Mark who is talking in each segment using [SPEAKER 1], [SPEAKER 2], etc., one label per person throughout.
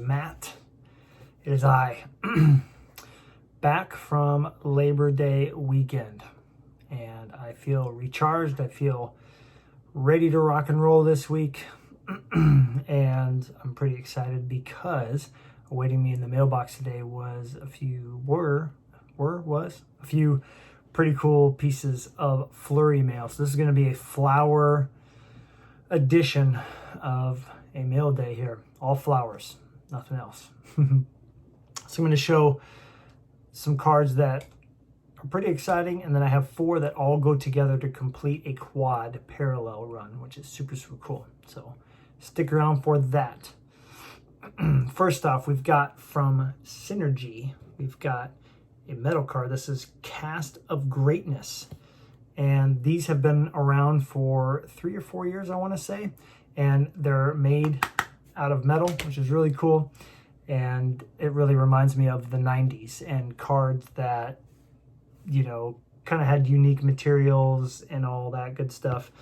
[SPEAKER 1] Matt. It is I. Back from Labor Day weekend. And I feel recharged. I feel ready to rock and roll this week. And I'm pretty excited because awaiting me in the mailbox today was a few pretty cool pieces of flurry mail. So this is going to be a flower edition of a mail day here. All flowers, nothing else. So I'm going to show some cards that are pretty exciting, and then I have 4 that all go together to complete a quad parallel run, which is super, super cool. So stick around for that. First off, we've got from Synergy, we've got a metal card. This is Cast of Greatness. And these have been around for 3 or 4 years, I want to say. And they're made out of metal, which is really cool. And it really reminds me of the 90s and cards that, you know, kind of had unique materials and all that good stuff.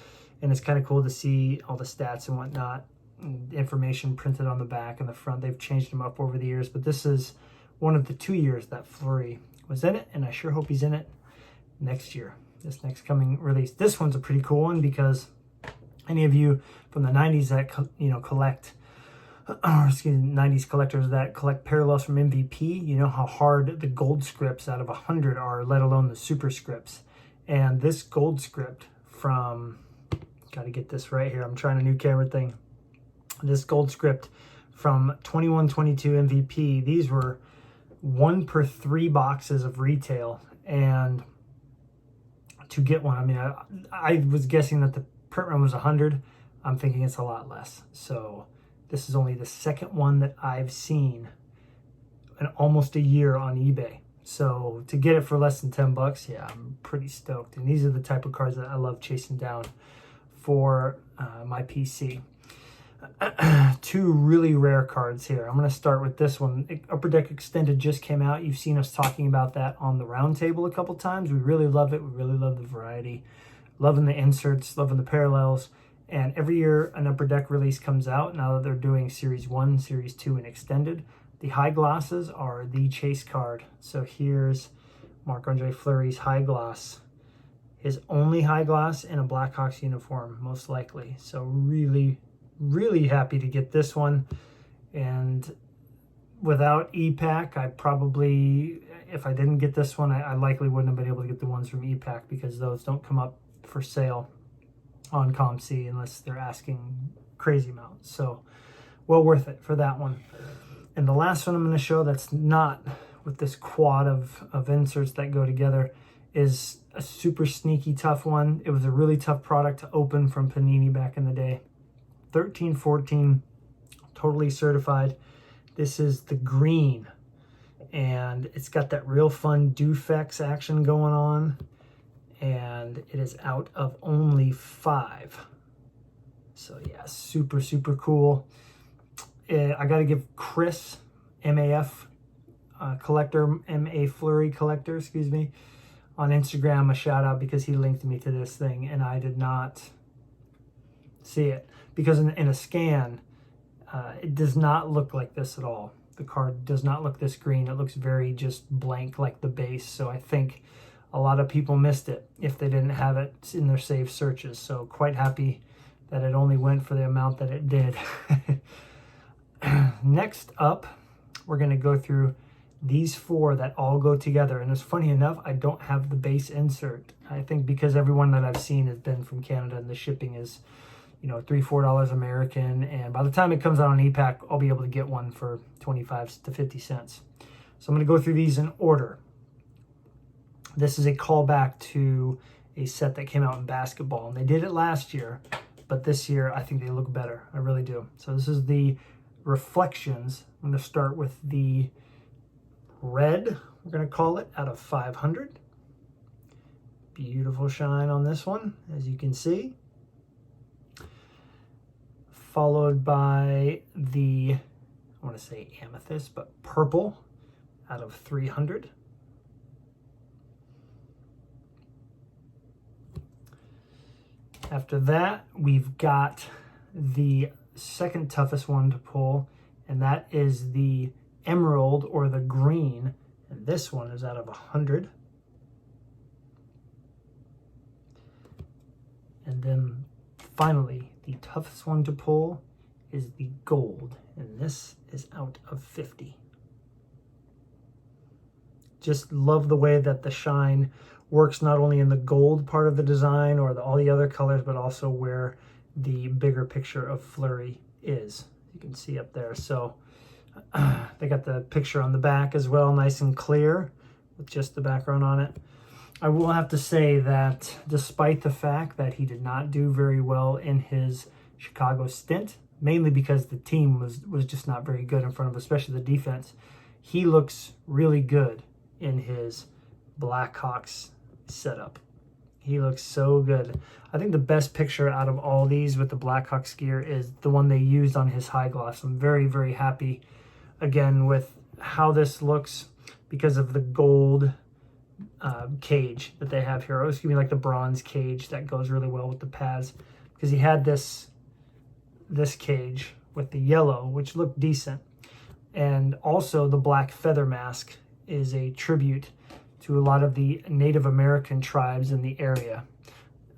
[SPEAKER 1] And it's kind of cool to see all the stats and whatnot, and information printed on the back and the front. They've changed them up over the years, but this is one of the 2 years that Flurry was in it, and I sure hope he's in it next year, this next coming release. This one's a pretty cool one because any of you from the 90s that, collect, or 90s collectors that collect parallels from MVP, you know how hard the gold scripts out of 100 are, let alone the superscripts. And this gold script from, got to get this right here, I'm trying a new camera thing. This gold script from 21-22 MVP, these were 1 per 3 boxes of retail. And to get one, I mean, I was guessing that the print run was 100. I'm thinking it's a lot less. So this is only the second one that I've seen in almost a year on eBay. So to get it for less than 10 bucks, yeah, I'm pretty stoked. And these are the type of cards that I love chasing down for my PC. 2 really rare cards here. I'm going to start with this one. Upper Deck Extended just came out. You've seen us talking about that on the roundtable a couple times. We really love it. We really love the variety. Loving the inserts, loving the parallels. And every year an Upper Deck release comes out. Now that they're doing Series 1, Series 2, and Extended, the high glosses are the chase card. So here's Marc-Andre Fleury's high gloss. His only high gloss in a Blackhawks uniform, most likely. So really, really happy to get this one. And without EPAC, I probably, if I didn't get this one, I likely wouldn't have been able to get the ones from EPAC because those don't come up for sale on ComC unless they're asking crazy amounts. So well worth it for that one. And the last one I'm going to show that's not with this quad of inserts that go together is a super sneaky tough one. It was a really tough product to open from Panini back in the day. 1314, totally certified. This is the green, and it's got that real fun Dufex action going on, and it is out of only 5. So yeah, super, super cool. I got to give Chris, MAF collector, MA Flurry collector, excuse me, on Instagram a shout out because he linked me to this thing and I did not see it. Because in a scan, it does not look like this at all. The card does not look this green. It looks very just blank like the base. So I think a lot of people missed it if they didn't have it in their saved searches. So quite happy that it only went for the amount that it did. Next up, we're going to go through these 4 that all go together. And it's funny enough, I don't have the base insert. I think because everyone that I've seen has been from Canada and the shipping is, $3-4 American, and by the time it comes out on EPAC, I'll be able to get one for 25 to 50 cents. So I'm going to go through these in order. This is a callback to a set that came out in basketball, and they did it last year, but this year I think they look better. I really do. So this is the Reflections. I'm going to start with the red, we're going to call it, out of 500. Beautiful shine on this one, as you can see. Followed by the, I want to say amethyst, but purple out of 300. After that, we've got the second toughest one to pull, and that is the emerald or the green, and this one is out of 100. And then finally, the toughest one to pull is the gold, and this is out of 50. Just love the way that the shine works, not only in the gold part of the design or all the other colors, but also where the bigger picture of Flurry is. You can see up there. So they got the picture on the back as well, nice and clear with just the background on it. I will have to say that despite the fact that he did not do very well in his Chicago stint, mainly because the team was just not very good in front of, especially the defense, he looks really good in his Blackhawks setup. He looks so good. I think the best picture out of all these with the Blackhawks gear is the one they used on his high gloss. I'm very, very happy again with how this looks because of the gold cage that they have here. Excuse me, like the bronze cage that goes really well with the pads, because he had this cage with the yellow, which looked decent, and also the black feather mask is a tribute to a lot of the Native American tribes in the area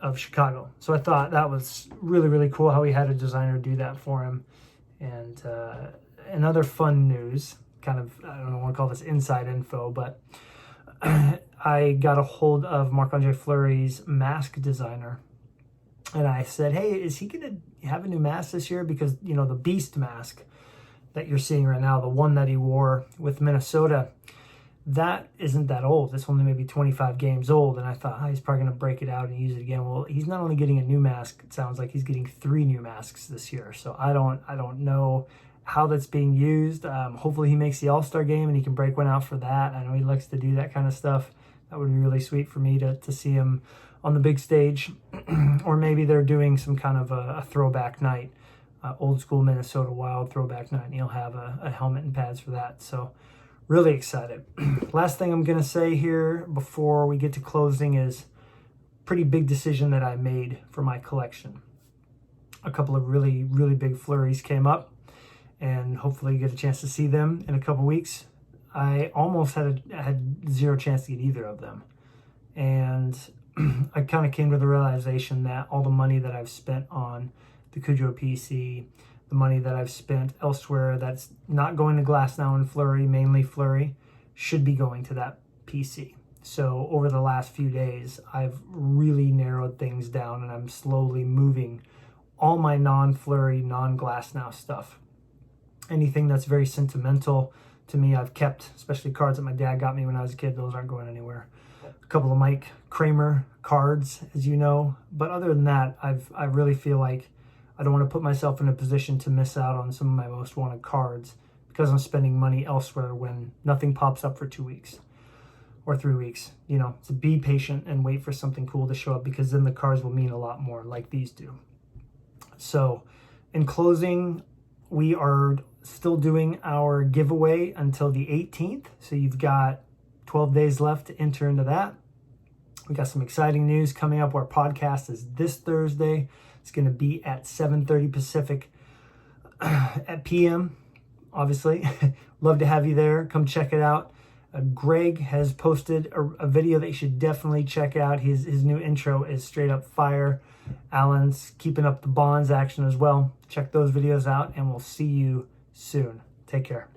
[SPEAKER 1] of Chicago. So I thought that was really, really cool how he had a designer do that for him. And another fun news, kind of, I don't want to call this inside info, but I got a hold of Marc-Andre Fleury's mask designer, and I said, hey, is he going to have a new mask this year? Because, you know, the Beast mask that you're seeing right now, the one that he wore with Minnesota, that isn't that old. It's only maybe 25 games old. And I thought, he's probably going to break it out and use it again. Well, he's not only getting a new mask, it sounds like he's getting 3 new masks this year. So I don't know how that's being used. Hopefully he makes the All-Star game and he can break one out for that. I know he likes to do that kind of stuff. That would be really sweet for me to see him on the big stage. Or maybe they're doing some kind of a throwback night, old school Minnesota Wild throwback night, and he'll have a helmet and pads for that. So really excited. Last thing I'm going to say here before we get to closing is a pretty big decision that I made for my collection. A couple of really, really big flurries came up, and hopefully you get a chance to see them in a couple weeks. I almost had zero chance to get either of them. And I kind of came to the realization that all the money that I've spent on the Cujo PC, the money that I've spent elsewhere that's not going to Glass Now and Flurry, mainly Flurry, should be going to that PC. So over the last few days, I've really narrowed things down, and I'm slowly moving all my non-Flurry, non-Glass Now stuff. Anything that's very sentimental to me, I've kept, especially cards that my dad got me when I was a kid. Those aren't going anywhere. A couple of Mike Kramer cards, as you know. But other than that, I really feel like I don't want to put myself in a position to miss out on some of my most wanted cards because I'm spending money elsewhere when nothing pops up for 2 weeks or 3 weeks. You know, so be patient and wait for something cool to show up, because then the cards will mean a lot more, like these do. So in closing, we are still doing our giveaway until the 18th. So you've got 12 days left to enter into that. We got some exciting news coming up. Our podcast is this Thursday. It's going to be at 7:30 Pacific at PM, obviously. Love to have you there. Come check it out. Greg has posted a video that you should definitely check out. His new intro is straight up fire. Alan's keeping up the Bonds action as well. Check those videos out, and we'll see you soon. Take care.